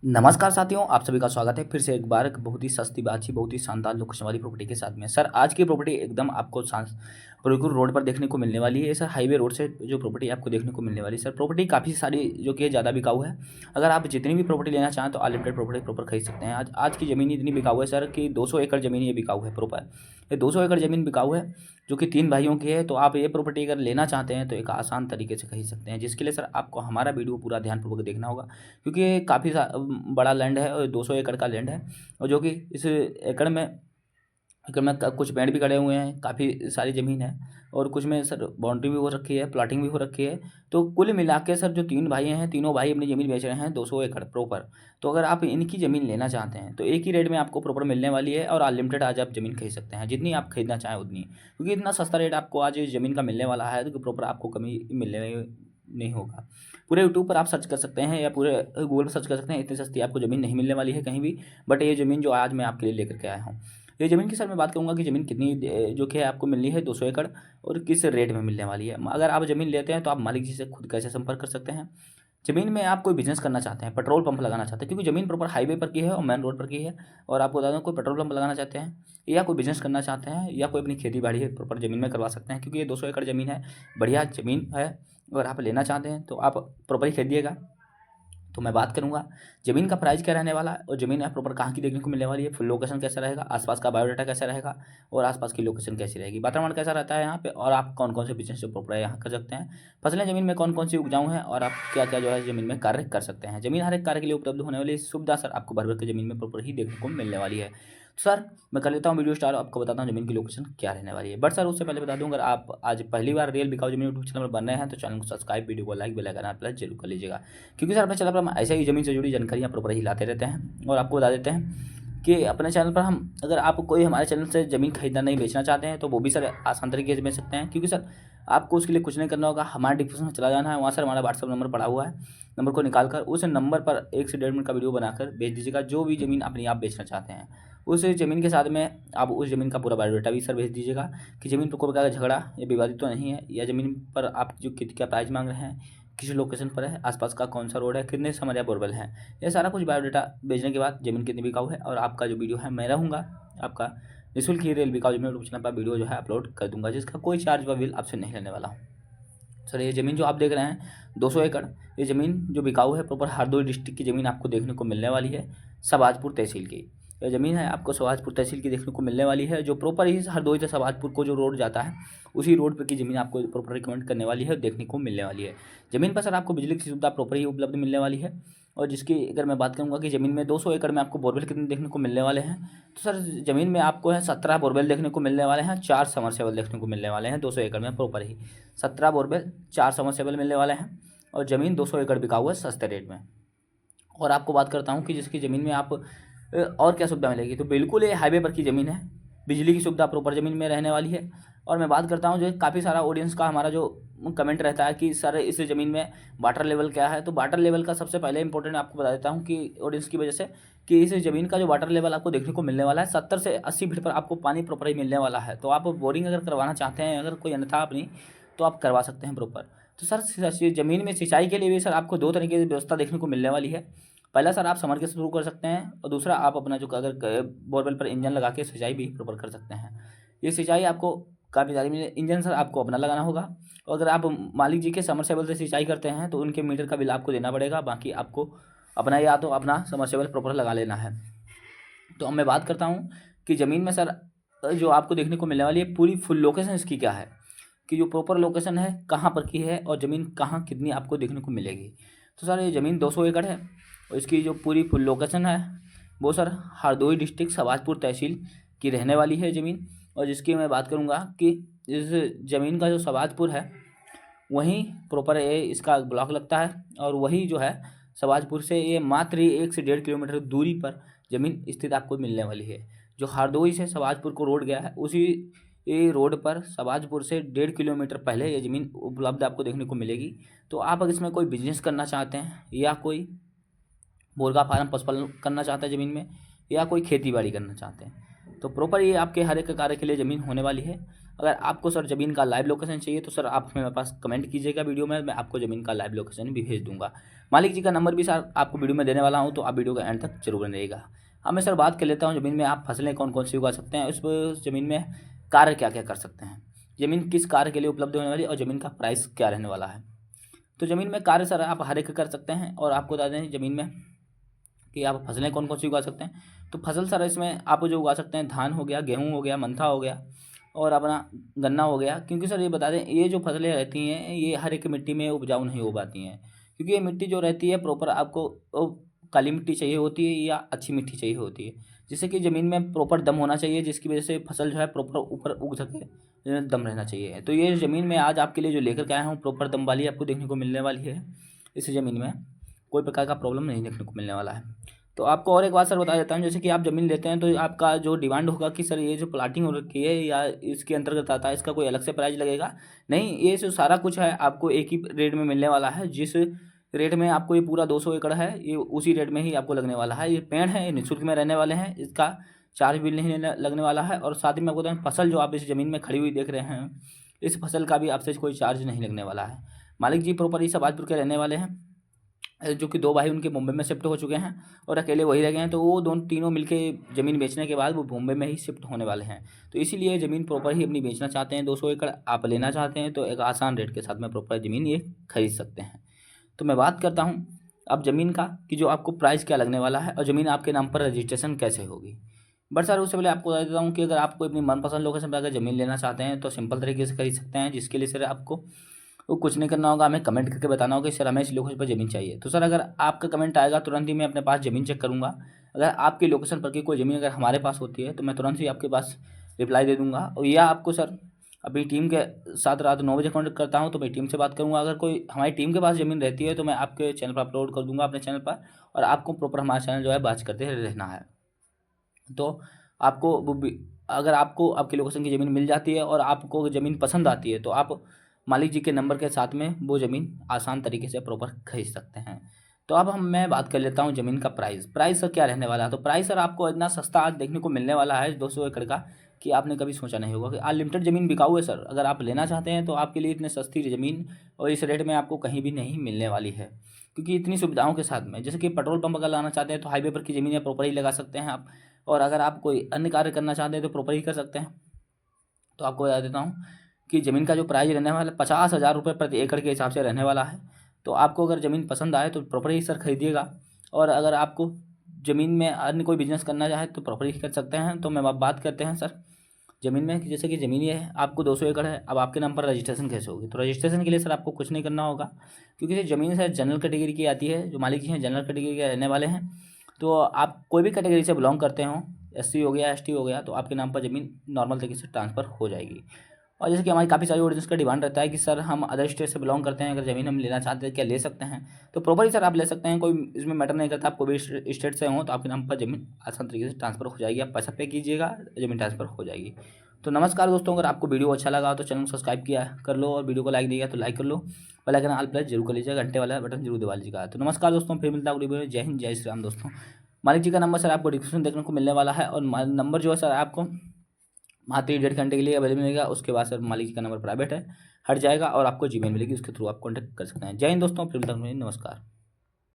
नमस्कार साथियों, आप सभी का स्वागत है फिर से एक बार एक बहुत ही सस्ती बातचीत बहुत ही शानदार लोकेशन वाली प्रॉपर्टी के साथ में। सर आज की प्रॉपर्टी एकदम आपको बिल्कुल रोड पर देखने को मिलने वाली है। सर हाईवे रोड से जो प्रॉपर्टी आपको देखने को मिलने वाली है, सर प्रॉपर्टी काफ़ी सारी जो कि ज़्यादा बिकाऊ है। अगर आप जितनी भी प्रॉपर्टी लेना चाहें तो अनलिमिटेड प्रॉपर्टी प्रॉपर खरीद सकते हैं। आज की ज़मीन इतनी बिकाऊ है सर कि 200 एकड़ ज़मीन ये बिकाऊ है प्रॉपर। ये 200 एकड़ ज़मीन बिकाऊ है जो कि 3 भाइयों की है। तो आप ये प्रॉपर्टी अगर लेना चाहते हैं तो एक आसान तरीके से खरीद सकते हैं, जिसके लिए सर आपको हमारा वीडियो पूरा ध्यानपूर्वक देखना होगा, क्योंकि ये काफ़ी बड़ा लैंड है और 200 एकड़ का लैंड है। और जो कि इस एकड़ में कुछ पेड़ भी खड़े हुए हैं, काफ़ी सारी ज़मीन है और कुछ में सर बाउंड्री भी हो रखी है, प्लॉटिंग भी हो रखी है। तो कुल मिला के सर जो 3 भाई हैं, तीनों भाई अपनी ज़मीन बेच रहे हैं 200 एकड़ प्रॉपर। तो अगर आप इनकी ज़मीन लेना चाहते हैं तो एक ही रेट में आपको प्रॉपर मिलने वाली है और अनलिमिटेड आज आप ज़मीन खरीद सकते हैं, जितनी आप खरीदना चाहें उतनी, क्योंकि इतना सस्ता रेट आपको आज इस ज़मीन का मिलने वाला है तो प्रॉपर आपको कमी मिलने नहीं होगा। पूरे यूट्यूब पर आप सर्च कर सकते हैं या पूरे गूगल पर सर्च कर सकते हैं, इतनी सस्ती आपको ज़मीन नहीं मिलने वाली है कहीं भी। बट ये ज़मीन जो आज मैं आपके लिए लेकर के आया हूँ, ये ज़मीन की सर मैं बात करूँगा कि ज़मीन कितनी जो कि आपको मिलनी है 200 एकड़ और किस रेट में मिलने वाली है। अगर आप ज़मीन लेते हैं तो आप मालिक जी से खुद कैसे संपर्क कर सकते हैं। ज़मीन में आप कोई बिज़नेस करना चाहते हैं, पेट्रोल पंप लगाना चाहते हैं, क्योंकि ज़मीन प्रॉपर हाईवे पर की है और मेन रोड पर की है। और आपको बता दूँ, कोई पेट्रोल पंप लगाना चाहते हैं या कोई बिज़नेस करना चाहते हैं या कोई अपनी खेती बाड़ी है प्रॉपर ज़मीन में करवा सकते हैं, क्योंकि ये 200 एकड़ ज़मीन है, बढ़िया ज़मीन है। अगर आप लेना चाहते हैं तो आप प्रॉपर ही खरीदिएगा। तो मैं बात करूँगा ज़मीन का प्राइस क्या रहने वाला है और ज़मीन है प्रॉपर कहाँ की देखने को मिलने वाली है, फुल लोकेशन कैसा रहेगा, आसपास का बायोडाटा कैसा रहेगा और आसपास की लोकेशन कैसी रहेगी, वातावरण कैसा रहता है यहाँ पे, और आप कौन कौन से बिजनेस जो प्रॉपर है यहाँ कर सकते हैं, फसलें ज़मीन में कौन कौन सी उपजाऊ हैं और आप क्या क्या जो है ज़मीन में कार्य कर सकते हैं। ज़मीन हर एक कार्य के लिए उपलब्ध होने वाली सुविधा सर आपको भर भर के ज़मीन में प्रॉपर ही देखने को मिलने वाली है। तो सर मैं कर लेता हूँ वीडियो स्टार्ट, आपको बताता हूँ ज़मीन की लोकेशन क्या रहने वाली है। बट सर उससे पहले बता दूँ, अगर आप आज पहली बार रियल बिकाऊ ज़मीन यूट्यूब चैनल पर बन रहे हैं तो चैनल को सब्सक्राइब, वीडियो को लाइक, बेल आइकन प्लस जरूर कर लीजिएगा, क्योंकि सर अपने चैनल पर हम ऐसे ही ज़मीन से जुड़ी जानकारियाँ प्रॉपर ही लाते रहते हैं। और आपको बता देते हैं कि अपने चैनल पर हम, अगर आप कोई हमारे चैनल से ज़मीन खरीदना नहीं बेचना चाहते हैं तो वो भी सर आसान तरीके से बेच सकते हैं, क्योंकि सर आपको उसके लिए कुछ नहीं करना होगा। हमारे डिस्क्रिप्शन में चला जाना है, वहाँ सर हमारा व्हाट्सअप नंबर पड़ा हुआ है, नंबर को निकाल कर उस नंबर पर 1 से 1.5 मिनट का वीडियो बनाकर भेज दीजिएगा। जो भी ज़मीन अपनी आप बेचना चाहते हैं उस ज़मीन के साथ में आप उस ज़मीन का पूरा बायोडाटा भी सर भेज दीजिएगा कि ज़मीन पर कोई प्रकार का झगड़ा या विवादित तो नहीं है, या ज़मीन पर आप जो कित क्या प्राइस मांग रहे हैं, किस लोकेशन पर है, आसपास का कौन सा रोड है, कितने समरिया बोरवेल है, ये सारा कुछ बायोडाटा भेजने के बाद ज़मीन कितनी बिकाऊ है और आपका जो वीडियो है मैं रहूँगा आपका निःशुल्क ही रेल बिकाऊ ज़मीन यूट्यूब चैनल पर वीडियो जो है अपलोड कर दूंगा, जिसका कोई चार्ज व बिल आपसे नहीं लेने वाला हूँ। सर ये ज़मीन जो आप देख रहे हैं 200 एकड़, ये ज़मीन जो बिकाऊ है प्रॉपर हरदोई डिस्ट्रिक्ट की ज़मीन आपको देखने को मिलने वाली है, सबाजपुर तहसील की। ये ज़मीन है आपको सबाजपुर तहसील की देखने को मिलने वाली है, जो प्रॉपर ही हरदोई से सबाजपुर को जो रोड जाता है उसी रोड पर की ज़मीन आपको प्रॉपर रिकमेंड करने वाली है, देखने को मिलने वाली है। ज़मीन पर सर आपको बिजली की सुविधा प्रॉपर ही उपलब्ध मिलने वाली है। और जिसकी अगर मैं बात करूँगा कि ज़मीन में 200 एकड़ में आपको बोरवेल कितने देखने को मिलने वाले हैं, तो सर ज़मीन में आपको है 17 बोरवेल देखने को मिलने वाले हैं, 4 समरसेबल देखने को मिलने वाले हैं 200 एकड़ में प्रॉपर ही। 17 बोरवेल, 4 समरसेबल मिलने वाले हैं और ज़मीन 200 एकड़ बिका हुआ है सस्ते रेट में। और आपको बात करता हूँ कि जिसकी ज़मीन में आप और क्या सुविधा मिलेगी, तो बिल्कुल ये हाईवे पर की ज़मीन है, बिजली की सुविधा प्रॉपर ज़मीन में रहने वाली है। और मैं बात करता हूँ जो काफ़ी सारा ऑडियंस का हमारा जो कमेंट रहता है कि सर इस ज़मीन में वाटर लेवल क्या है, तो वाटर लेवल का सबसे पहले इंपॉर्टेंट आपको बता देता हूँ कि ऑडियंस की वजह से, कि इस ज़मीन का जो वाटर लेवल आपको देखने को मिलने वाला है 70 से 80 फीट पर आपको पानी प्रॉपर ही मिलने वाला है। तो आप बोरिंग अगर करवाना चाहते हैं, अगर कोई अन्यथा अपनी, तो आप करवा सकते हैं प्रॉपर। तो सर ज़मीन में सिंचाई के लिए भी सर आपको 2 तरीके की व्यवस्था देखने को मिलने वाली है। पहला सर आप समर के शुरू कर सकते हैं और दूसरा आप अपना जो अगर बोरवेल पर इंजन लगा के सिंचाई भी प्रॉपर कर सकते हैं। ये सिंचाई आपको काफ़ी ज़्यादा मिले, इंजन सर आपको अपना लगाना होगा। और अगर आप मालिक जी के समरसेबल से सिंचाई करते हैं तो उनके मीटर का बिल आपको देना पड़ेगा, बाकी आपको अपना या तो अपना समरसेबल प्रॉपर लगा लेना है। तो अब मैं बात करता हूँ कि ज़मीन में सर जो आपको देखने को मिलने वाली है पूरी फुल लोकेशन इसकी क्या है, कि जो प्रॉपर लोकेशन है कहाँ पर की है और ज़मीन कहाँ कितनी आपको देखने को मिलेगी। तो सर ये ज़मीन 200 एकड़ है और इसकी जो पूरी फुल लोकेशन है वो सर हरदोई डिस्ट्रिक्ट सबाजपुर तहसील की रहने वाली है ज़मीन। और जिसकी मैं बात करूँगा कि इस ज़मीन का जो सबाजपुर है वहीं प्रॉपर ये इसका ब्लॉक लगता है, और वही जो है सबाजपुर से ये मात्र 1 से 1.5 किलोमीटर दूरी पर ज़मीन स्थित आपको मिलने वाली है। जो हरदोई से सबाजपुर को रोड गया है उसी ये रोड पर सबाजपुर से 1.5 किलोमीटर पहले ये ज़मीन उपलब्ध आपको देखने को मिलेगी। तो आप अगर इसमें कोई बिजनेस करना चाहते हैं या कोई मुर्गा फार्म पशुपालन करना चाहते हैं ज़मीन में, या कोई खेती बाड़ी करना चाहते हैं, तो प्रॉपर ये आपके हर एक कार्य के लिए ज़मीन होने वाली है। अगर आपको सर ज़मीन का लाइव लोकेशन चाहिए तो सर आप मेरे पास कमेंट कीजिएगा वीडियो में, मैं आपको ज़मीन का लाइव लोकेशन भी भेज दूंगा। मालिक जी का नंबर भी सर आपको वीडियो में देने वाला हूँ, तो आप वीडियो का एंड तक जरूर बनेगा। अब मैं सर बात कर लेता हूँ ज़मीन में आप फसलें कौन कौन सी उगा सकते हैं, उस ज़मीन में कार्य क्या क्या कर सकते हैं, ज़मीन किस कार्य के लिए उपलब्ध होने वाली और ज़मीन का प्राइस क्या रहने वाला है। तो ज़मीन में कार्य सर आप हर एक कर सकते हैं, और आपको बता दें ज़मीन में कि आप फसलें कौन कौन सी उगा सकते हैं। तो फसल सर इसमें आप जो उगा सकते हैं, धान हो गया, गेहूँ हो गया, मंथा हो गया और अपना गन्ना हो गया। क्योंकि सर ये बता दें ये जो फसलें रहती हैं ये हर एक मिट्टी में उपजाऊ नहीं हो पाती हैं, क्योंकि ये मिट्टी जो रहती है प्रॉपर आपको काली मिट्टी चाहिए होती है या अच्छी मिट्टी चाहिए होती है, जिससे कि ज़मीन में प्रॉपर दम होना चाहिए, जिसकी वजह से फसल जो है प्रॉपर ऊपर उग सके, दम रहना चाहिए। तो ये ज़मीन में आज आपके लिए जो लेकर के आया हूँ प्रॉपर दम वाली आपको देखने को मिलने वाली है। इस ज़मीन में कोई प्रकार का प्रॉब्लम नहीं देखने को मिलने वाला है। तो आपको और एक बात सर बता देता हूँ, जैसे कि आप ज़मीन लेते हैं तो आपका जो डिमांड होगा कि सर ये जो प्लाटिंग हो रखी है या इसके अंतर्गत आता है, इसका कोई अलग से प्राइस लगेगा नहीं। ये जो सारा कुछ है आपको एक ही रेट में मिलने वाला है। जिस रेट में आपको ये पूरा 200 एकड़ है ये उसी रेट में ही आपको लगने वाला है। ये पेड़ है ये निःशुल्क में रहने वाले हैं, इसका चार्ज भी नहीं लगने वाला है। और साथ ही में आपको बताएं फसल जो आप इस ज़मीन में खड़ी हुई देख रहे हैं, इस फसल का भी आपसे कोई चार्ज नहीं लगने वाला है। मालिक जी प्रॉपर इस आबादपुर के रहने वाले हैं, जो कि 2 भाई उनके मुंबई में शिफ्ट हो चुके हैं और अकेले वही रह गए हैं। तो वो दोनों तीनों मिलके ज़मीन बेचने के बाद वो मुंबई में ही शिफ्ट होने वाले हैं। तो इसीलिए ज़मीन प्रॉपर ही अपनी बेचना चाहते हैं। 200 एकड़ आप लेना चाहते हैं तो एक आसान रेट के साथ में प्रॉपर ज़मीन ये खरीद सकते हैं। तो मैं बात करता हूँ अब ज़मीन का कि जो आपको प्राइस क्या लगने वाला है और ज़मीन आपके नाम पर रजिस्ट्रेशन कैसे होगी। बट सर उससे पहले आपको बता देता हूँ कि अगर आपको अपनी मनपसंद लोकेशन पर अगर ज़मीन लेना चाहते हैं तो सिंपल तरीके से खरीद सकते हैं, जिसके लिए सर आपको वो कुछ नहीं करना होगा, हमें कमेंट करके बताना होगा कि सर हमें इस लोकेशन पर ज़मीन चाहिए। तो सर अगर आपका कमेंट आएगा तुरंत ही मैं अपने पास ज़मीन चेक करूँगा। अगर आपकी लोकेशन पर की कोई ज़मीन अगर हमारे पास होती है तो मैं तुरंत ही आपके पास रिप्लाई दे दूँगा। और या आपको सर अभी टीम के साथ रात 9 बजे कॉन्टेक्ट करता हूँ तो मैं टीम से बात करूँगा। अगर कोई हमारी टीम के पास ज़मीन रहती है तो मैं आपके चैनल पर अपलोड कर दूँगा अपने चैनल पर, और आपको प्रॉपर हमारा चैनल जो है वॉच करते रहना है। तो आपको वो भी अगर आपको आपकी लोकेशन की ज़मीन मिल जाती है और आपको ज़मीन पसंद आती है तो आप मालिक जी के नंबर के साथ में वो ज़मीन आसान तरीके से प्रॉपर खरीद सकते हैं। तो अब मैं बात कर लेता हूँ ज़मीन का प्राइस सर क्या रहने वाला है। तो प्राइस सर आपको इतना सस्ता आज देखने को मिलने वाला है 200 एकड़ का कि आपने कभी सोचा नहीं होगा कि अनलिमिटेड ज़मीन बिकाऊ है सर। अगर आप लेना चाहते हैं तो आपके लिए इतनी सस्ती ज़मीन और इस रेट में आपको कहीं भी नहीं मिलने वाली है, क्योंकि इतनी सुविधाओं के साथ में। जैसे कि पेट्रोल पंप अगर लाना चाहते हैं तो हाईवे पर की ज़मीनें प्रॉपर ही लगा सकते हैं आप, और अगर आप कोई अन्य कार्य करना चाहते हैं तो प्रॉपर ही कर सकते हैं। तो आपको बता देता हूँ कि ज़मीन का जो प्राइस रहने वाला है 50,000 रुपये प्रति एकड़ के हिसाब से रहने वाला है। तो आपको अगर ज़मीन पसंद आए तो प्रॉपर ही सर खरीदिएगा, और अगर आपको ज़मीन में अन्य कोई बिजनेस करना चाहे तो प्रॉपर ही कर सकते हैं। तो मैं अब बात करते हैं सर ज़मीन में, जैसे कि ज़मीन ये है आपको 200 एकड़ है, अब आपके नाम पर रजिस्ट्रेशन कैसे होगी। तो रजिस्ट्रेशन के लिए सर आपको कुछ नहीं करना होगा, क्योंकि ये ज़मीन सर जनरल कैटेगरी की आती है। जो मालिक जी हैं जनरल कैटेगरी के रहने वाले हैं। तो आप कोई भी कैटेगरी से बिलोंग करते हो, SC हो गया ST हो गया, तो आपके नाम पर ज़मीन नॉर्मल तरीके से ट्रांसफ़र हो जाएगी। और जैसे कि हमारी काफ़ी सारी ऑडियंस का डिमांड रहता है कि सर हम अदर स्टेट से बिलोंग करते हैं, अगर ज़मीन हम लेना चाहते हैं क्या ले सकते हैं। तो प्रॉपर ही सर आप ले सकते हैं, कोई इसमें मैटर नहीं करता। आप कोई भी स्टेट से हो तो आपके नाम पर ज़मीन आसान तरीके से ट्रांसफ़र हो जाएगी। आप पैसा पे कीजिएगा, ज़मीन ट्रांसफ़र हो जाएगी। तो नमस्कार दोस्तों, अगर आपको वीडियो अच्छा लगा तो चैनल को सब्सक्राइब किया कर लो, और वीडियो को लाइक दिया तो लाइक कर लो, बेल आइकन ऑल प्रेस जरूर कर लीजिएगा, घंटे वाला बटन जरूर दबा लीजिएगा। तो नमस्कार दोस्तों, फिर मिलता है अगली वीडियो में। जय हिंद, जय श्री राम दोस्तों। मालिक जी का नंबर सर आपको डिस्क्रिप्शन देखने को मिलने वाला है, और नंबर जो है सर आपको मात्र 1.5 घंटे के लिए अवेलेबल मिलेगा। उसके बाद सर मालिक जी का नंबर प्राइवेट है, हट जाएगा, और आपको जीमेल मिलेगी, उसके थ्रू आप कॉन्टैक्ट कर सकते हैं। जय हिंद दोस्तों, फिर मिलता हूँ, नमस्कार।